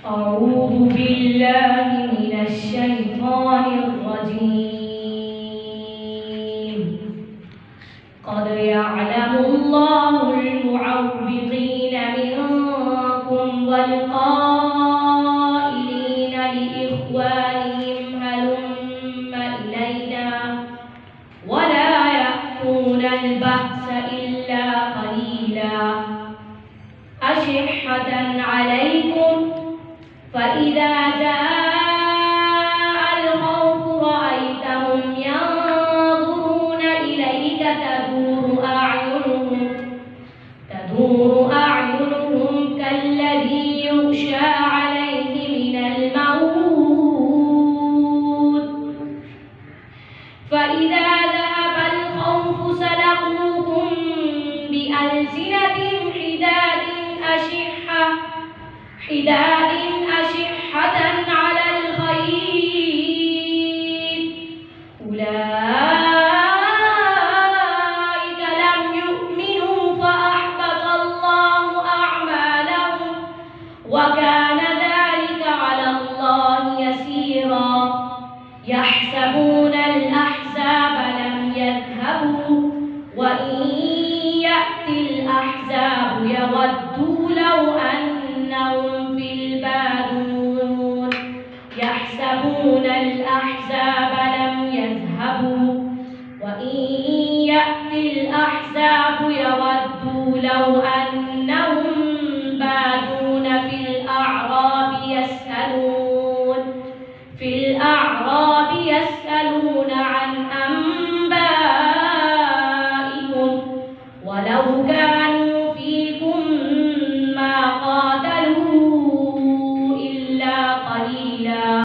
أعوذ بالله من الشيطان الرجيم. قد يعلم الله المعوقين منكم والقائلين لإخوانهم هلم إلينا ولا يأتون البأس إلا قليلا أشحة عليكم فإذا جاء الخوف رأيتهم ينظرون إليك تدور أعينهم كالذي يغشى عليه من الموت فإذا ذهب الخوف سلقوكم بألسنة حداد أشحة على الخير أولئك لم يؤمنوا فأحبط الله أعمالهم وكان